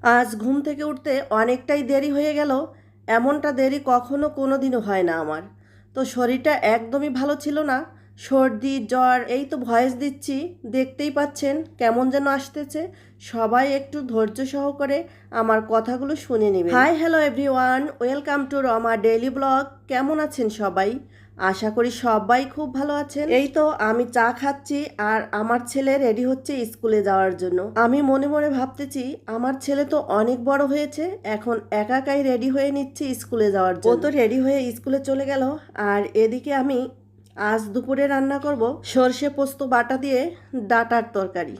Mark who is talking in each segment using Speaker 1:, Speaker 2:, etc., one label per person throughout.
Speaker 1: আজ ঘুম থেকে উঠতে অনেকটাই দেরি হয়ে গেল। এমনটা দেরি কখনো কোনো দিনও হয় না আমার। তো শরীরটা একদমই ভালো ছিল না। সর্দি জ্বর, এই তো ভয়েস দিচ্ছি, দেখতেই পাচ্ছেন কেমন যেন আসতেছে। সবাই একটু ধৈর্য সহকারে আমার কথাগুলো শুনে নেবেন। Hi hello everyone, welcome to Rama daily blog. কেমন আছেন সবাই? আশা করি সবাই খুব ভালো আছেন। এই তো আমি চা খাচ্ছি আর আমার ছেলে রেডি হচ্ছে স্কুলে যাওয়ার জন্য। আমি মনে মনে ভাবতেছি আমার ছেলে তো অনেক বড় হয়েছে, এখন একা একাই রেডি হয়ে নিচ্ছে স্কুলে যাওয়ার জন্য। ও তো রেডি হয়ে স্কুলে চলে গেল। আর এদিকে আমি আজ দুপুরে রান্না করব সর্ষে পোস্ত বাটা দিয়ে ডাঁটার তরকারি।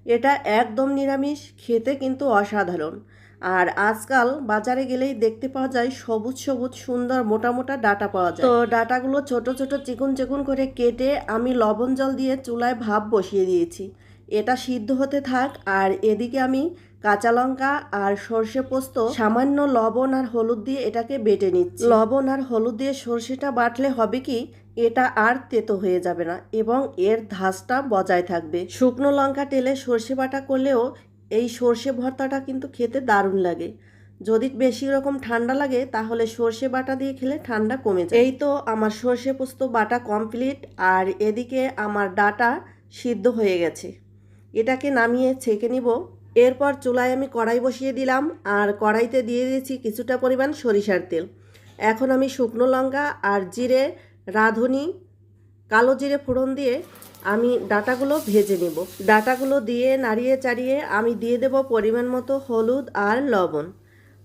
Speaker 1: এটা একদম নিরামিষ, খেতে কিন্তু অসাধারণ। আর আজকাল বাজারে গেলেই দেখতে পাওয়া যায় সবুজ সবুজ সুন্দর মোটা মোটা ডাঁটা পাওয়া যায়। তো ডাঁটাগুলো ছোট ছোট চিকুন চিকুন করে কেটে আমি লবণ জল দিয়ে চুলায় ভাপ বসিয়ে দিয়েছি। এটা সিদ্ধ হতে থাক। আর এদিকে আমি কাঁচা লঙ্কা আর সর্ষে পোস্ত সামান্য লবণ আর হলুদ দিয়ে এটাকে বেটে নিচ্ছি। লবণ আর হলুদ দিয়ে সর্ষেটা বাটলে হবে কি, এটা আর তেতো হয়ে যাবে না এবং এর ধাঁচটা বজায় থাকবে। শুকনো লঙ্কা টেলে সর্ষে বাটা করলেও এই সর্ষে ভর্তাটা কিন্তু খেতে দারুণ লাগে। যদি বেশি রকম ঠান্ডা লাগে তাহলে সর্ষে বাটা দিয়ে খেলে ঠান্ডা কমে যায়। এই তো আমার সর্ষে পোস্ত বাটা কমপ্লিট। আর এদিকে আমার ডাঁটা সিদ্ধ হয়ে গেছে, এটাকে নামিয়ে ছেঁকে নিব। এরপর চুলায় আমি কড়াই বসিয়ে দিলাম আর কড়াইতে দিয়ে দিয়েছি কিছুটা পরিমাণ সরিষার তেল। এখন আমি শুকনো লঙ্কা আর জিরে, রাঁধুনি, কালো জিরে ফোড়ন দিয়ে আমি ডাঁটাগুলো ভেজে নেব। ডাঁটাগুলো দিয়ে নাড়িয়ে চাড়িয়ে আমি দিয়ে দেব পরিমাণ মতো হলুদ আর লবণ।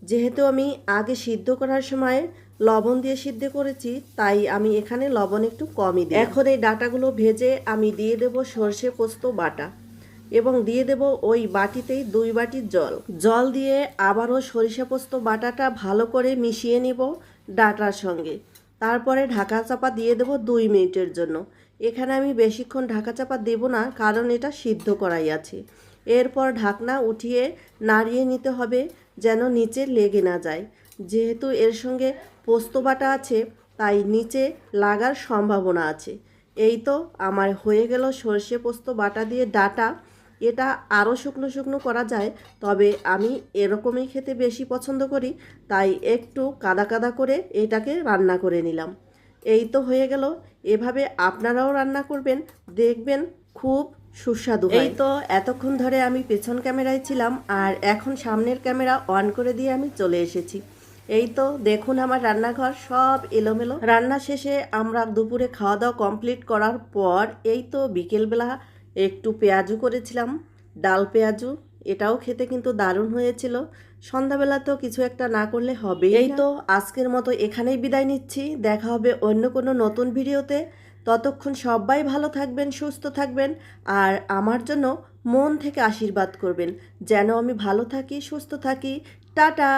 Speaker 1: যেহেতু আমি আগে সিদ্ধ করার সময় লবণ দিয়ে সিদ্ধ করেছি, তাই আমি এখানে লবণ একটু কমই দিই। এখন এই ডাঁটাগুলো ভেজে আমি দিয়ে দেব সর্ষে পোস্ত বাটা এবং দিয়ে দেব ওই বাটিতেই 2 বাটি জল। জল দিয়ে আবারও সরিষা পোস্ত বাটাটা ভালো করে মিশিয়ে নেব ডাঁটার সঙ্গে। তারপরে ঢাকা চাপা দিয়ে দেব 2 মিনিটের জন্য। এখানে আমি বেশিক্ষণ ঢাকা চাপা দেব না, কারণ এটা সিদ্ধ করাই আছে। এরপর ঢাকনা উঠিয়ে নাড়িয়ে নিতে হবে যেন নিচে লেগে না যায়। যেহেতু এর সঙ্গে পোস্ত বাটা আছে, তাই নিচে লাগার সম্ভাবনা আছে। এই তো আমার হয়ে গেল সর্ষে পোস্ত বাটা দিয়ে ডাঁটা। এটা আরও শুকনো শুকনো করা যায়, তবে আমি এরকমই খেতে বেশি পছন্দ করি, তাই একটু কাদা কাদা করে এটাকে রান্না করে নিলাম। এই তো হয়ে গেল। এভাবে আপনারাও রান্না করবেন, দেখবেন খুব সুস্বাদু হয়। এই তো এতক্ষণ ধরে আমি পেছন ক্যামেরায় ছিলাম আর এখন সামনের ক্যামেরা অন করে দিয়ে আমি চলে এসেছি। এই তো দেখুন আমার রান্নাঘর সব এলোমেলো। রান্না শেষে আমরা দুপুরে খাওয়া দাওয়া কমপ্লিট করার পর এই তো বিকেলবেলা একটু পেঁয়াজু করেছিলাম, ডাল পেঁয়াজু। এটাও খেতে কিন্তু দারুণ হয়েছিল। সন্ধ্যাবেলা তো কিছু একটা না করলে হবে। এই তো আজকের মতো এখানেই বিদায় নিচ্ছি। দেখা হবে অন্য কোনো নতুন ভিডিওতে। ততক্ষণ সবাই ভালো থাকবেন, সুস্থ থাকবেন আর আমার জন্য মন থেকে আশীর্বাদ করবেন যেন আমি ভালো থাকি, সুস্থ থাকি। টাটা।